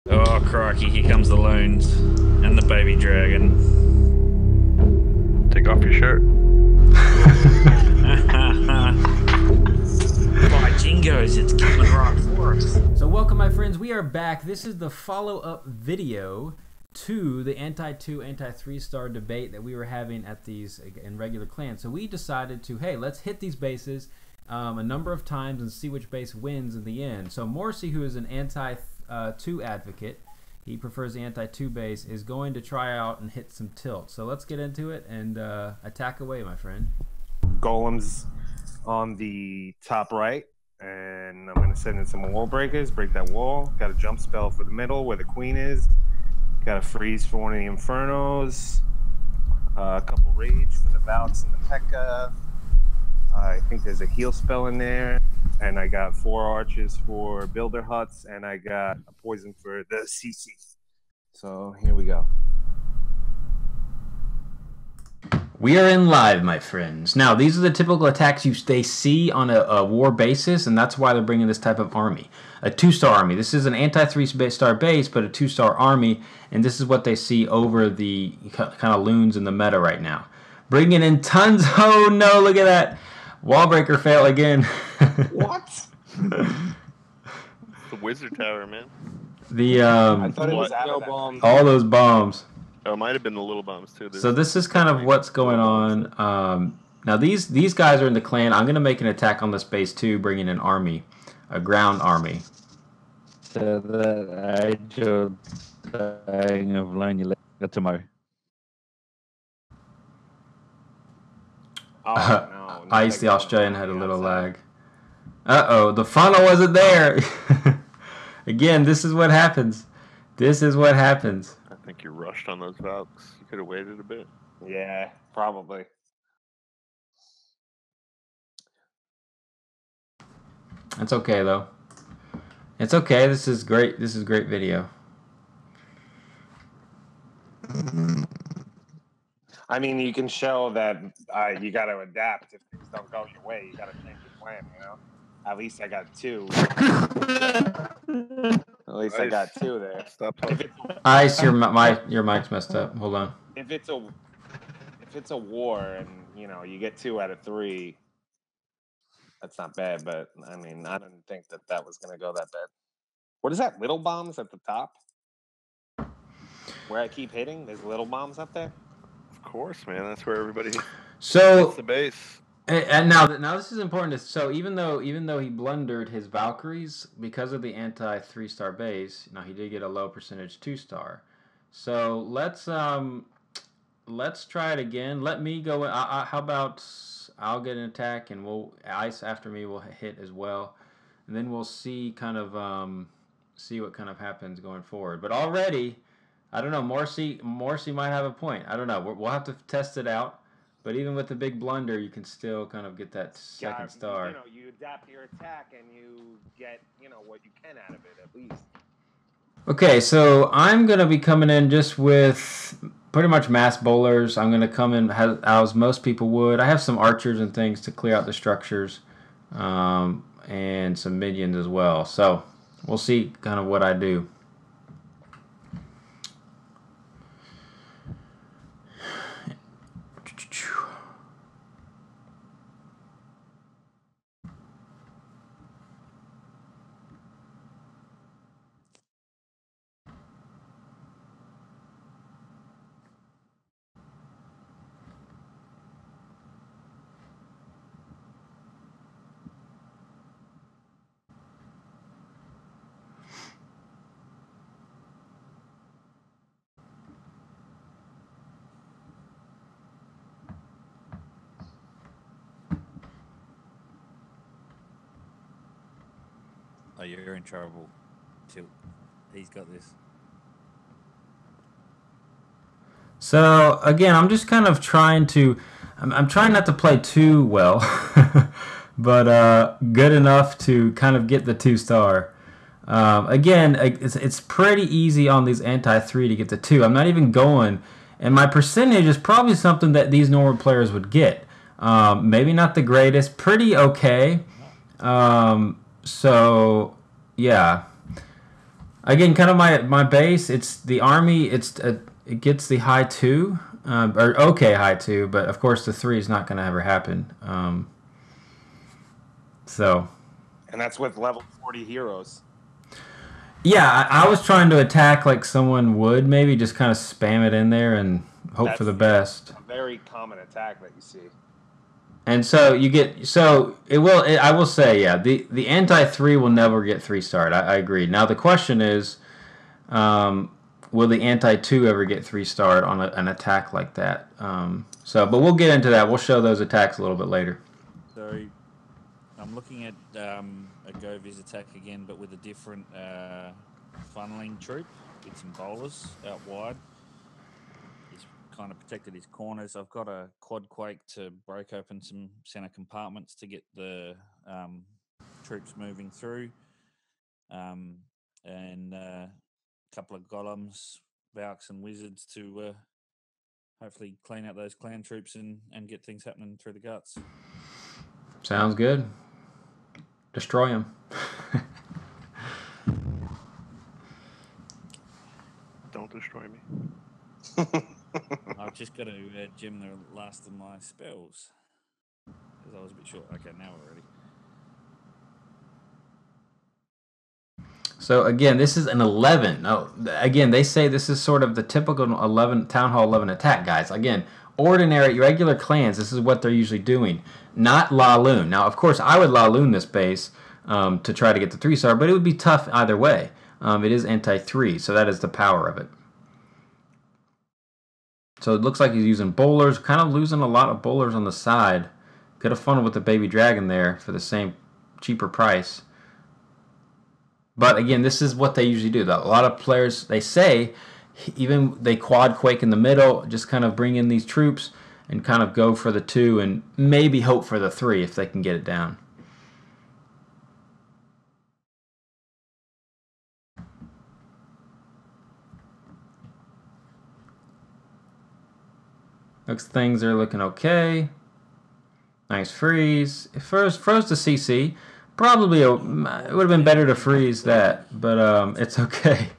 Oh, crikey, here comes the loons and the baby dragon. Take off your shirt. By jingos, it's coming right for us. So welcome, my friends. We are back. This is the follow-up video to the anti-2, anti-3-star debate that we were having at these in regular clans. So we decided to, hey, let's hit these bases a number of times and see which base wins in the end. So Morrissey, who is an anti-2 advocate, he prefers the anti-2 base, is going to try out and hit some tilt. So let's get into it and attack away, my friend. Golems on the top right, and I'm going to send in some wall breakers, break that wall. Got a jump spell for the middle where the queen is. Got a freeze for one of the infernos. A couple rage for the bouts and the P.E.K.K.A. I think there's a heal spell in there. And I got 4 arches for builder huts, and I got a poison for the CC. So here we go. We are in live, my friends. Now, these are the typical attacks they see on a war basis, and that's why they're bringing this type of army. A 2-star army. This is an anti-3-star base, but a 2-star army, and this is what they see over the kind of loons in the meta right now. Bringing in tons. Oh, no, look at that. Wallbreaker fail again. What? The wizard tower, man. The I thought it was bombs. all those bombs. Oh, it might have been the little bombs too. So this is kind of what's going on. Now these guys are in the clan. I'm gonna make an attack on this base too, bringing an army, a ground army. So that I just of line tomorrow. Oh, no. Ice the Australian had a little lag. Uh-oh, the funnel wasn't there. Again, this is what happens. This is what happens. I think you rushed on those Valks. You could have waited a bit. Yeah, probably. It's okay though. It's okay. This is great. This is great video. I mean, you can show that you got to adapt if things don't go your way. You got to change your plan, you know? At least I got 2. At least I got 2 there. Stop talking. Ice, your mic's messed up. Hold on. If it's a war and, you know, you get 2 out of 3, that's not bad. But, I mean, I didn't think that was going to go that bad. What is that, little bombs at the top? Where I keep hitting? There's little bombs up there? Of course, man. That's where everybody. So That's the base. And now this is important. So even though he blundered his Valkyries because of the anti-3-star base, he did get a low percentage 2-star. So let's try it again. Let me go. How about I'll get an attack and Ice after me will hit as well, and then we'll see kind of see what kind of happens going forward. But already, I don't know. Morrissey might have a point. I don't know. We'll have to test it out. But even with the big blunder, you can still kind of get that second star. You know, you adapt your attack and you get, what you can out of it at least. Okay, so I'm going to be coming in just with pretty much mass bowlers. I'm going to come in as most people would. I have some archers and things to clear out the structures and some minions as well. So we'll see kind of what I do. Oh, you're in trouble. Tilt. He's got this. So again, I'm just kind of trying to. I'm trying not to play too well, but good enough to kind of get the 2-star. Again, it's pretty easy on these anti-3 to get the 2. I'm not even going, and my percentage is probably something that these normal players would get. Maybe not the greatest, pretty okay. So yeah, Again, kind of my base. It's the army. It gets the high 2, or okay high 2, but of course the 3 is not going to ever happen. So. And that's with level 40 heroes. Yeah, I was trying to attack like someone would, maybe just kind of spam it in there and hope for the best. A very common attack that you see. And so you get, so it will. I will say, yeah, the anti 3 will never get 3-starred. I agree. Now the question is, will the anti 2 ever get 3-starred on an attack like that? But we'll get into that. We'll show those attacks a little bit later. So I'm looking at a Go Viz attack again, but with a different funneling troop with some bowlers out wide. He's kind of protected his corners. I've got a quad quake to break open some center compartments to get the troops moving through, and a couple of golems, Valks, and wizards to hopefully clean out those clan troops and get things happening through the guts. Sounds good. Destroy him. Don't destroy me. I've just got to gem the last of my spells because I was a bit short. Okay, now we're ready. So again, this is an 11. Oh, again, they say this is sort of the typical 11 Town Hall 11 attack, guys. Again, ordinary, regular clans, this is what they're usually doing. Not La Lune. Now, of course, I would La Lune this base to try to get the 3-star, but it would be tough either way. It is anti-3, so that is the power of it. So it looks like he's using bowlers, kind of losing a lot of bowlers on the side. Could have funneled with the baby dragon there for the same cheaper price. But again, this is what they usually do. A lot of players, they say, even they quad quake in the middle, just kind of bring in these troops and kind of go for the 2 and maybe hope for the 3 if they can get it down. Looks things are looking okay. Nice freeze. It froze to CC. Probably it would have been better to freeze that, but it's okay.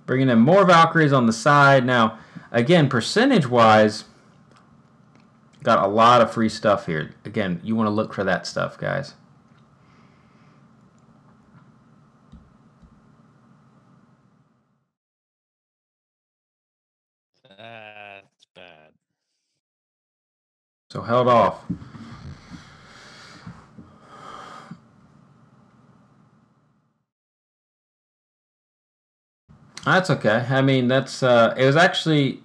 Bringing in more Valkyries on the side. Now, again, percentage-wise, got a lot of free stuff here. Again, you want to look for that stuff, guys. That's bad. So held off. That's okay. I mean, that's it was actually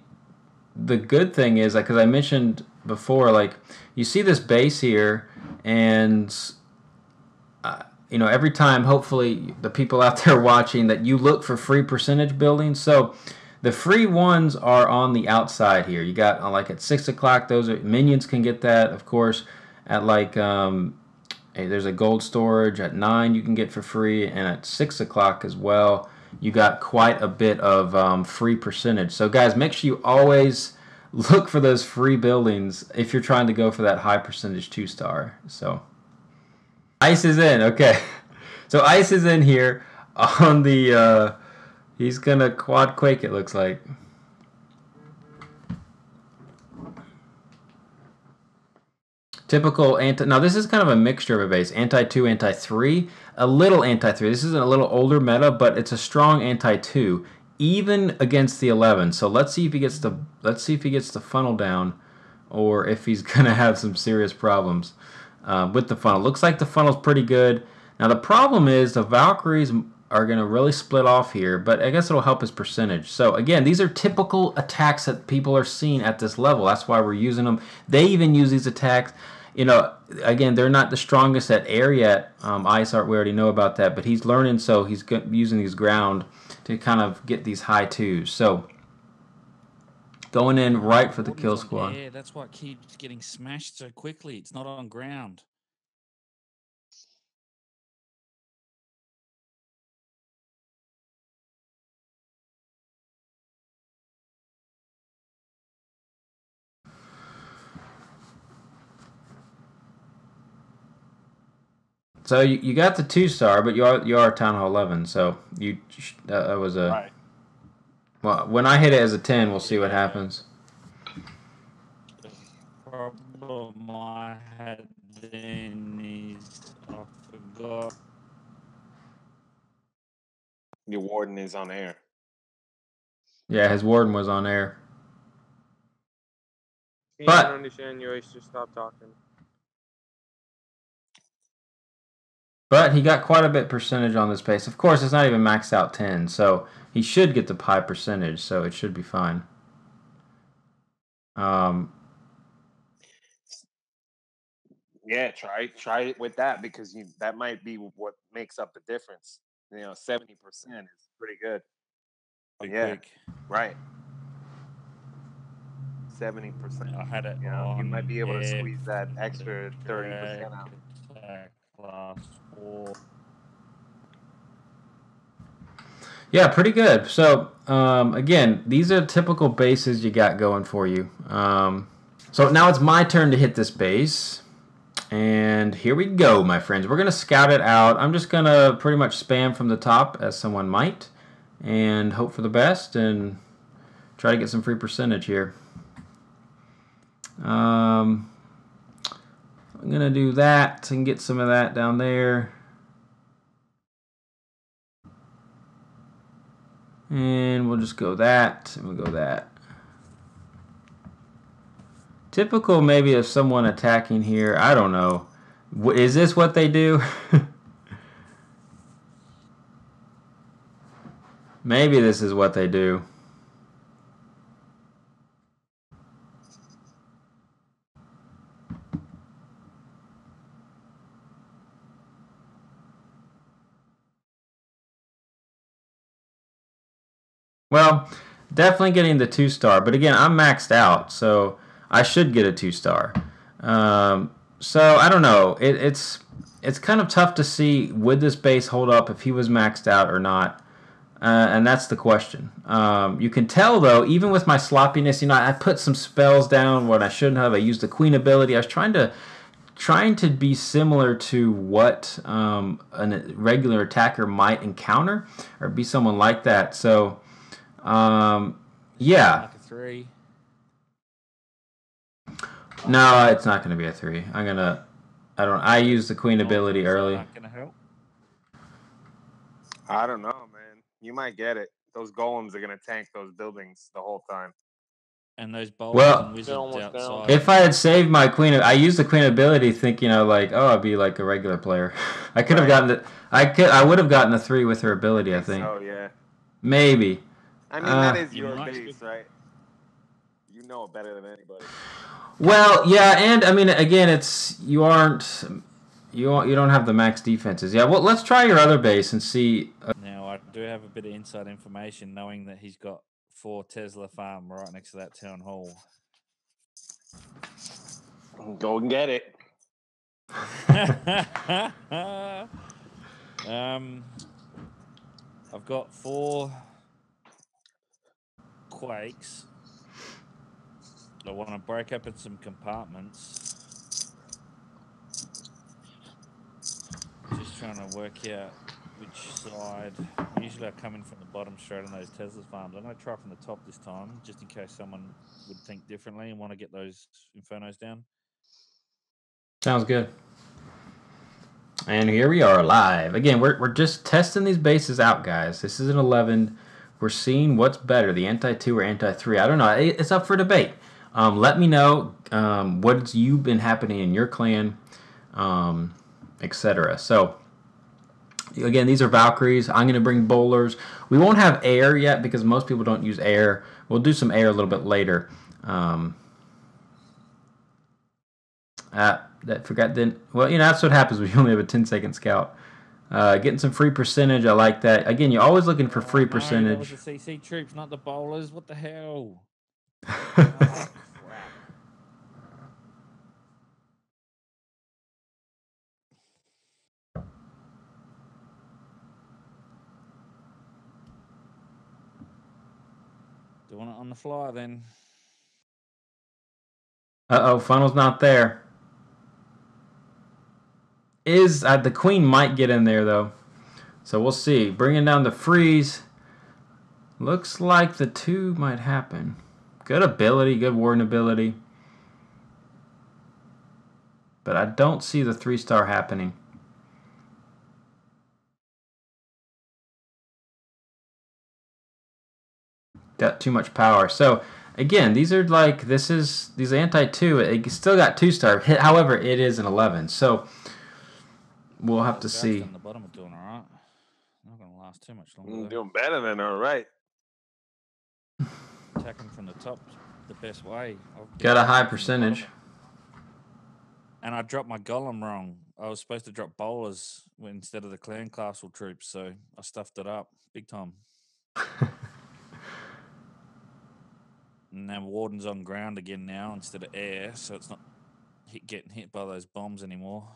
the good thing is because I mentioned before, like you see this base here, and you know every time, hopefully the people out there watching that you look for free percentage buildings. So the free ones are on the outside here. You got like at 6 o'clock. Those are minions can get that, of course. At like hey, there's a gold storage at 9 you can get for free, and at 6 o'clock as well. You got quite a bit of free percentage. So guys, make sure you always look for those free buildings if you're trying to go for that high percentage 2-star. So Ice is in. Okay. So Ice is in here on the he's gonna quad quake, it looks like. Typical anti. Now this is kind of a mixture of a base. Anti-2, anti-3, a little anti-3. This is a little older meta, but it's a strong anti-2, even against the 11. So let's see if he gets the funnel down, or if he's gonna have some serious problems with the funnel. Looks like the funnel's pretty good. Now the problem is the Valkyries are gonna really split off here, but I guess it'll help his percentage. So again, these are typical attacks that people are seeing at this level. That's why we're using them. They even use these attacks. You know, again, they're not the strongest at air yet. Ice Art, we already know about that, but he's learning, so he's using these ground to kind of get these high 2s. So going in right for the kill squad. Yeah, that's why it keeps getting smashed so quickly. It's not on ground. So you got the 2-star, but you are Town Hall 11. So that was a Right. well. When I hit it as a 10, we'll see what happens. The problem I had then is I forgot. Your warden is on air. Yeah, his warden was on air. He But- didn't understand you. I should stop talking. But he got quite a bit percentage on this base. Of course, it's not even maxed out 10, so he should get the high percentage, so it should be fine. Yeah, try it with that because that might be what makes up the difference. 70% is pretty good. Quick. Right. 70%. I had it you might be able to on squeeze that extra 30% out. attack class 4. Yeah, pretty good. So, again, these are typical bases you got going for you. So now it's my turn to hit this base. And here we go, my friends. We're going to scout it out. I'm just going to pretty much spam from the top, as someone might, and hope for the best and try to get some free percentage here. I'm going to do that and get some of that down there. And we'll just go that, and we'll go that. Typical maybe of someone attacking here. I don't know. Is this what they do? Maybe this is what they do. Well, definitely getting the 2-star, but again, I'm maxed out, so I should get a 2-star. So I don't know. It's kind of tough to see would this base hold up if he was maxed out or not, and that's the question. You can tell though, even with my sloppiness, I put some spells down when I shouldn't have. I used the Queen ability. I was trying to be similar to what a regular attacker might encounter, or be someone like that. So. Yeah. Like a 3. No, it's not going to be a 3. I use the Queen ability early. Not gonna help. I don't know, man. You might get it. Those golems are going to tank those buildings the whole time. And those bowlers Well, and wizards They're almost outside. down. If I had saved my Queen, I used the Queen ability thinking, I'd be like a regular player. I could have gotten it. I would have gotten a 3 with her ability, I think. Oh, yeah. Maybe. I mean, that is You your might base, right? You know it better than anybody. Well, yeah, and I mean, again, you don't have the max defenses. Yeah, well, let's try your other base and see. Now, I do have a bit of inside information knowing that he's got 4 Tesla farm right next to that town hall. Go and get it. I've got 4 quakes. I want to break up in some compartments. Just trying to work out which side. Usually I come in from the bottom straight on those Tesla farms. I'm going to try from the top this time, just in case someone would think differently and want to get those Infernos down. Sounds good. And here we are live. Again, we're just testing these bases out, guys. This is an 11. We're seeing what's better, the anti-2 or anti-3. I don't know. It's up for debate. Let me know what's been happening in your clan, etc. So, again, these are Valkyries. I'm going to bring bowlers. We won't have air yet because most people don't use air. We'll do some air a little bit later. Forgot then. Well, that's what happens when you only have a 10-second scout. Getting some free percentage. I like that. Again, you're always looking for free percentage. That was the CC troops, not the bowlers. What the hell? Oh, crap. Doing it on the fly then. Uh-oh, funnel's not there. is the queen might get in there though, so we'll see. Bringing down the freeze. Looks like the 2 might happen. Good ability, good warden ability. But I don't see the 3-star happening. Got too much power. So again, these are like these anti-2. It still got 2-star. However, it is an 11. So we'll have to see. On the bottom are doing all right. Not going to last too much longer. Doing better than all right. Attacking from the top the best way. Got a high percentage. And I dropped my golem wrong. I was supposed to drop bowlers instead of the clan castle troops, so I stuffed it up big time. And now warden's on ground again now instead of air, so it's not getting hit by those bombs anymore.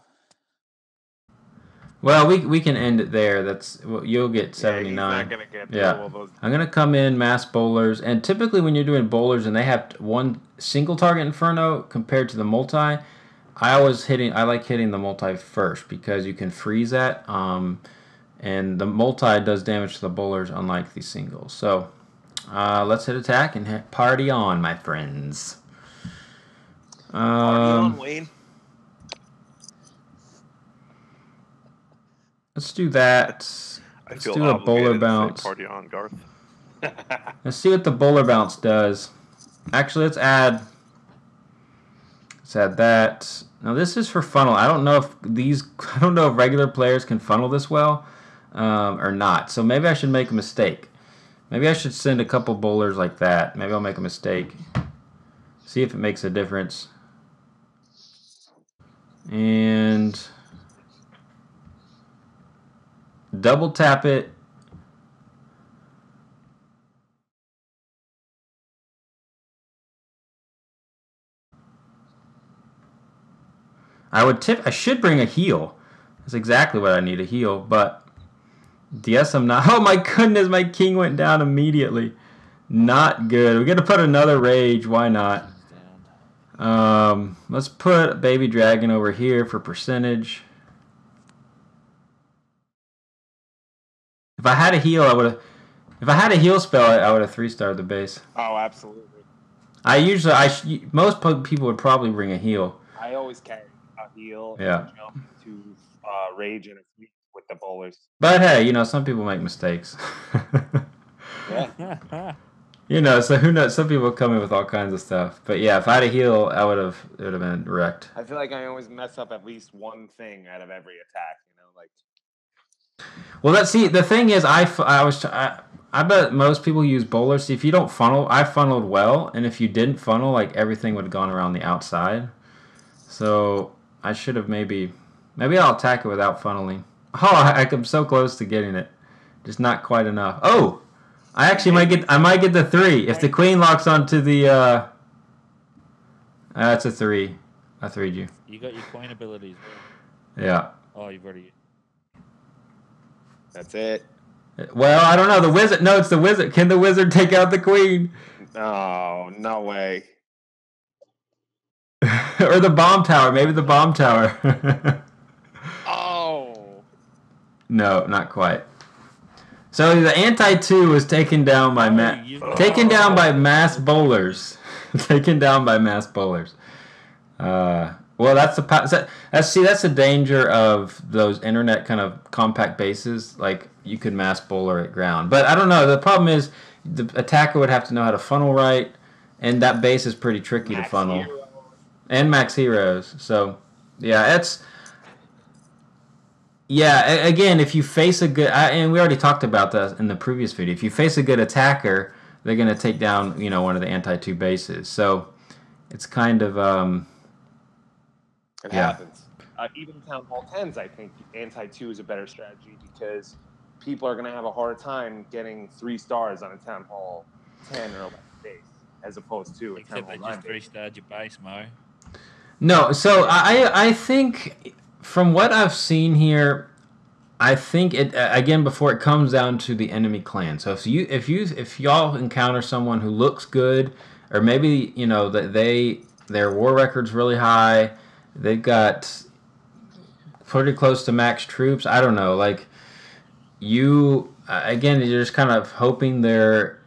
Well, we can end it there. You'll get 79. Yeah, he's not gonna get through all those. I'm gonna come in mass bowlers, and typically when you're doing bowlers and they have one single target inferno compared to the multi, I like hitting the multi first because you can freeze that, and the multi does damage to the bowlers unlike the singles. So let's hit attack and party on, my friends. Party on, Wayne. Let's do that. Let's do a bowler bounce. Party on, Garth. Let's see what the bowler bounce does. Actually, let's add that. Now this is for funnel. I don't know if regular players can funnel this well or not. So maybe I should make a mistake. Maybe I should send a couple bowlers like that. Maybe I'll make a mistake. See if it makes a difference. And double tap it. I should bring a heal. That's exactly what I need, a heal, but yes, I'm not. Oh my goodness, my king went down immediately. Not good. We're gonna put another rage, why not? Let's put baby dragon over here for percentage. If I had a heal, if I had a heal spell, I would have 3-starred the base. Oh, absolutely. Most people would probably bring a heal. I always carry a heal. Yeah. And jump to rage and a fleet with the bowlers. But hey, some people make mistakes. Yeah. So who knows? Some people come in with all kinds of stuff. But yeah, if I had a heal, it would have been wrecked. I feel like I always mess up at least one thing out of every attack. Well, the thing is, I bet most people use bowlers. See, if you don't funnel, I funneled well, and if you didn't funnel, like everything would have gone around the outside. So I should have maybe I'll attack it without funneling. Oh, I'm so close to getting it, just not quite enough. Oh, I might get the 3 if the queen locks onto the. That's a 3. I 3'd you. You got your queen abilities. Yeah. Oh, you've already. That's it. Well, I don't know. The wizard. No, it's the wizard. Can the wizard take out the queen? Oh, no way. Or the bomb tower. Maybe the bomb tower. Oh. No, not quite. So the anti-2 was taken down by mass bowlers. Taken down by mass bowlers. Well, that's the danger of those internet kind of compact bases. Like, you could mass bowler at ground. But I don't know. The problem is the attacker would have to know how to funnel right, and that base is pretty tricky to funnel. Heroes. And max heroes. So, yeah, again, if you face a good... and we already talked about that in the previous video. If you face a good attacker, they're going to take down, one of the anti-2 bases. So, it's kind of... It happens. Even Town Hall 10s, I think anti-2 is a better strategy because people are going to have a hard time getting 3 stars on a Town Hall 10 or 11 base as opposed to a Town Hall 9 Except they just 3-starred your base, Mo. No, so I think from what I've seen here, I think it again before it comes down to the enemy clan. So if y'all encounter someone who looks good, or maybe that their war record's really high. They've got pretty close to max troops. I don't know. Like, you, again, you're just kind of hoping they're.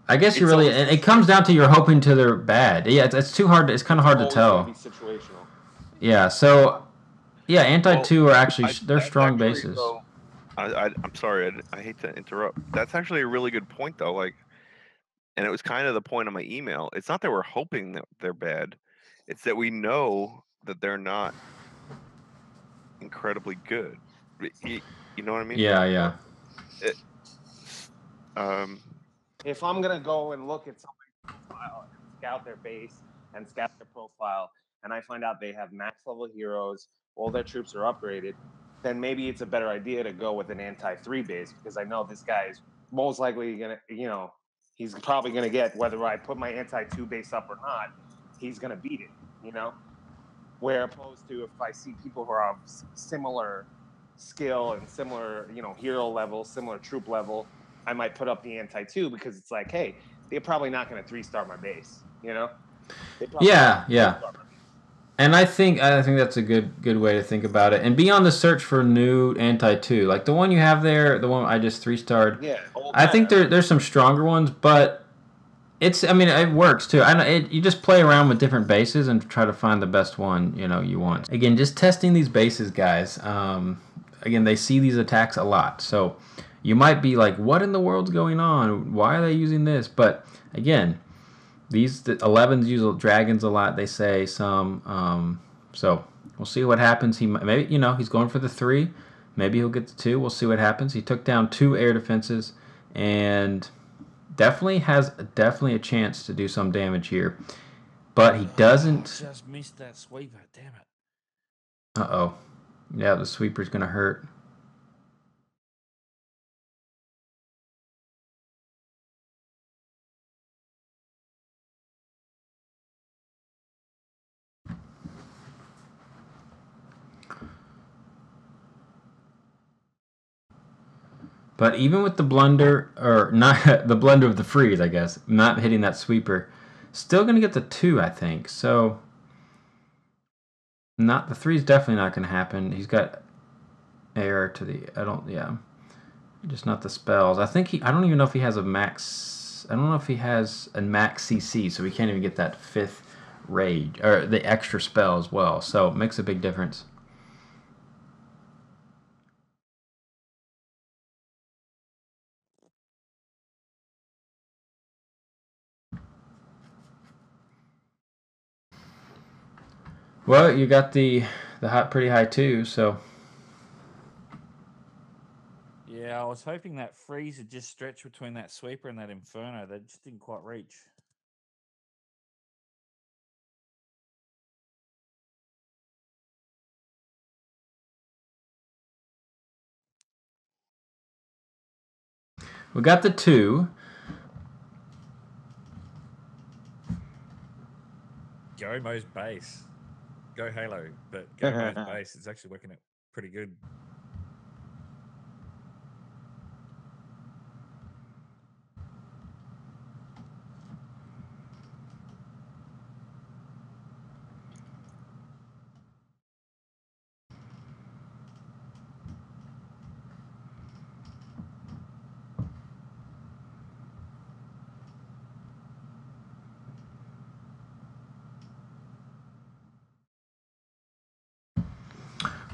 I guess you really. And it comes down to you're hoping to they're bad. Yeah, it's too hard. It's kind of hard to tell. It's always gonna be situational. Yeah, so. Yeah, Anti-2 are actually. They're strong actually, bases. though, I'm sorry, I hate to interrupt. That's actually a really good point, though. Like, and it was kind of the point of my email. It's not that we're hoping that they're bad; it's that we know that they're not incredibly good. You know what I mean? Yeah, yeah. If I'm gonna go and look at somebody's profile and scout their base and scout their profile, and I find out they have max level heroes, all their troops are upgraded, then maybe it's a better idea to go with an anti-3 base because I know this guy is most likely gonna, he's probably gonna get, whether I put my anti-2 base up or not, he's gonna beat it, Where opposed to if I see people who are of similar skill and similar, hero level, similar troop level, I might put up the anti-2 because it's like, hey, they're probably not going to 3-star my base, Yeah. And I think that's a good way to think about it. And be on the search for new anti-2. Like the one you have there, the one I just 3-starred. Yeah. I think there's some stronger ones, but it works too. You just play around with different bases and try to find the best one, you want. Again, just testing these bases, guys. Again, they see these attacks a lot. So you might be like, what in the world's going on? Why are they using this? But again, the 11s use dragons a lot, they say some. So we'll see what happens. Maybe he's going for the 3. Maybe he'll get the 2. We'll see what happens. He took down 2 air defenses and definitely has a chance to do some damage here. But he doesn't. Just missed that sweeper. Damn it. Uh-oh. Yeah, the sweeper's going to hurt. But even with the blunder, or not the blunder of the freeze, I guess, not hitting that sweeper, still going to get the 2, I think. So, the 3 is definitely not going to happen. He's got air to the, just not the spells. I don't even know if he has a max, I don't know if he has a max CC, so he can't even get that 5th rage, or the extra spell as well. So, it makes a big difference. Well, you got the pretty high 2, so. Yeah, I was hoping that freeze would just stretch between that sweeper and that inferno. They just didn't quite reach. We got the 2. Go Mo's base. Go Halo, but go Mo's base. It's actually working out pretty good.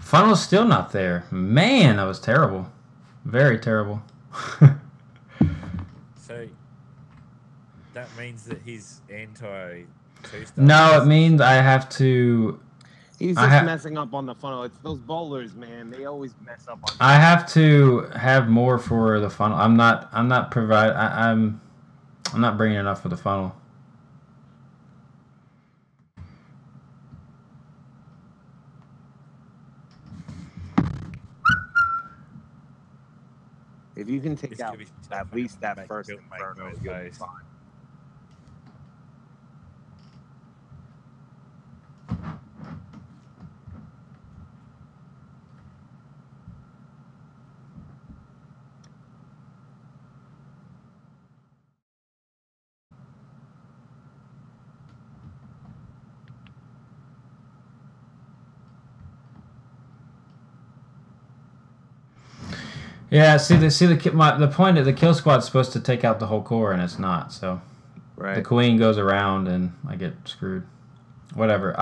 Funnel's still not there. Man, that was terrible. Very terrible. So that means that he's anti 2-star. No, it means I have to. He's just messing up on the funnel. It's those bowlers, man. They always mess up on. I have to have more for the funnel. I'm not bringing enough for the funnel. If you can take out at least that first inferno, you'll be fine. Yeah, the point of the kill squad's supposed to take out the whole core, and it's not. So the Right. queen goes around, and I get screwed. Whatever.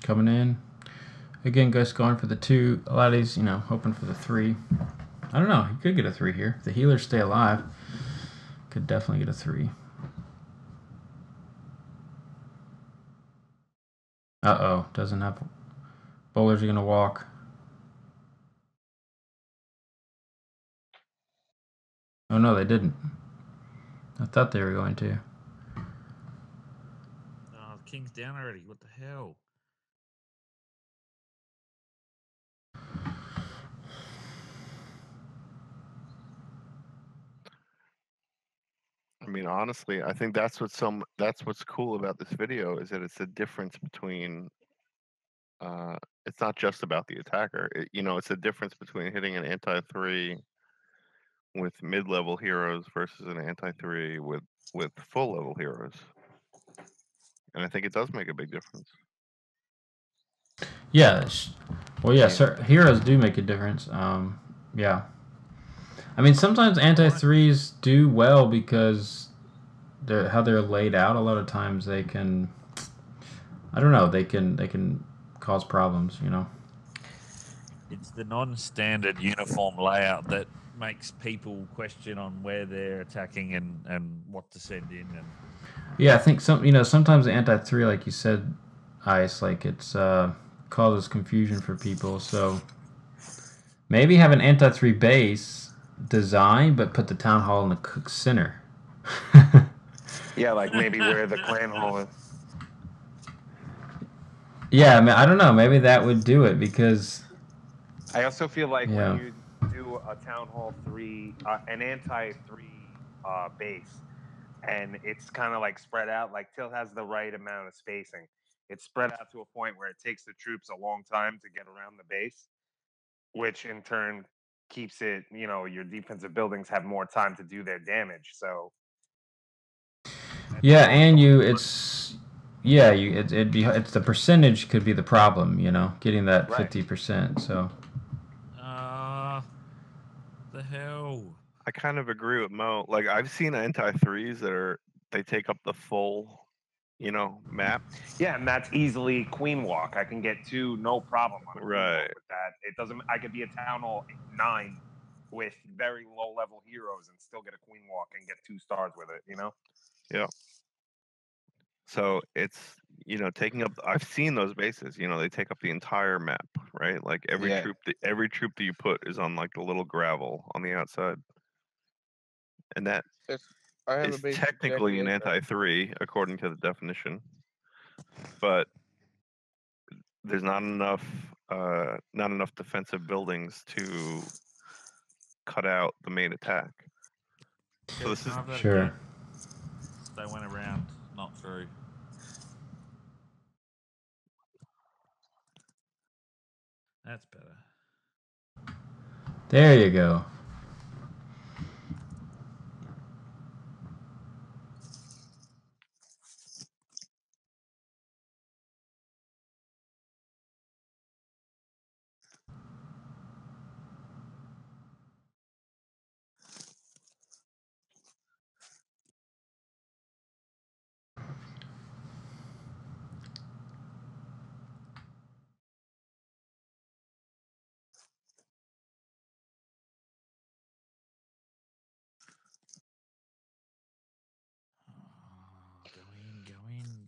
Coming in again. Guys going for the 2. A lot of these, hoping for the 3. I don't know. He could get a 3 here. If the healers stay alive, could definitely get a 3. Uh-oh. Doesn't have... Bowlers are going to walk. Oh, no, they didn't. I thought they were going to. Oh, the king's down already. What the hell? I mean, honestly, I think that's what's cool about this video is that it's the difference between. It's not just about the attacker. It's the difference between hitting an anti-3 with mid-level heroes versus an anti-3 with full-level heroes, and I think it does make a big difference. Yeah. Well, yeah, heroes do make a difference. Yeah. I mean, sometimes anti-3s do well because how they're laid out. A lot of times they can, I don't know, they can cause problems, It's the non-standard uniform layout that makes people question on where they're attacking and what to send in. And yeah, I think sometimes the anti-3, like you said, Ice, like it's causes confusion for people. So maybe have an anti-3 base design, but put the town hall in the center. Yeah, like maybe where the clan hall is. Yeah, I mean, I don't know. Maybe that would do it because I also feel like when you do a town hall 3, an anti-3 base, and it's kind of like spread out, like Till has the right amount of spacing. It's spread out to a point where it takes the troops a long time to get around the base, which in turn keeps it, your defensive buildings have more time to do their damage. So yeah, and it's the percentage could be the problem, getting that 50%. So the hell. I kind of agree with Mo. Like I've seen anti-3s they take up the full, map. yeah, and that's easily queen walk. I can get 2 no problem on a queen walk Right. with that. It doesn't. I could be a town hall 9 with very low level heroes and still get a queen walk and get 2 stars with it. Yeah. So it's taking up. I've seen those bases. They take up the entire map, right? Like every troop that you put is on like the little gravel on the outside, and that is technically an anti-3 according to the definition, but there's not enough defensive buildings to cut out the main attack. So this is sure. They went around, not through. That's better. There you go.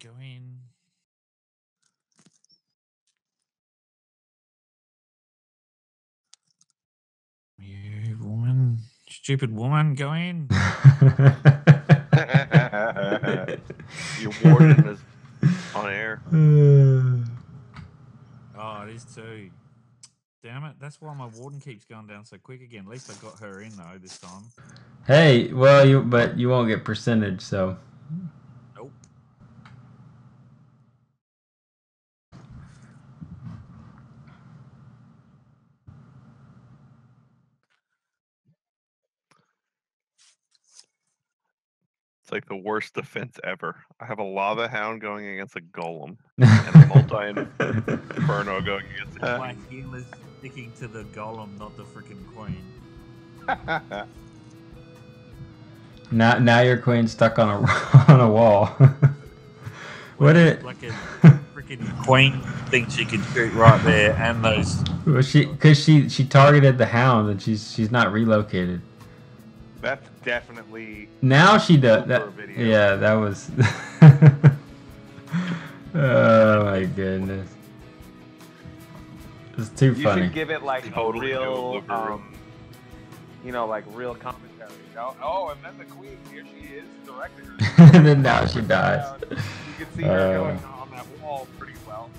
Go in. You woman. Stupid woman, go in. Your warden is on air. Oh, it is too. Damn it. That's why my warden keeps going down so quick again. At least I got her in, though, this time. Hey, well, but you won't get percentage, so. Nope. It's like the worst defense ever. I have a lava hound going against a golem, and a multi-inferno going against My heel is sticking to the golem, not the freaking queen. Now your queen's stuck on a on a wall. What it? Like a freaking queen thinks she can shoot right there, and those. Well, because she targeted the hound and she's not relocated. That's definitely. Now she does that. Over video. Yeah, that was. Oh my goodness. It's too You funny. should give it like Totally real, doable. like real commentary. Oh, and then the queen, here she is, directing her. And then now she dies. You can see her going on that wall pretty well.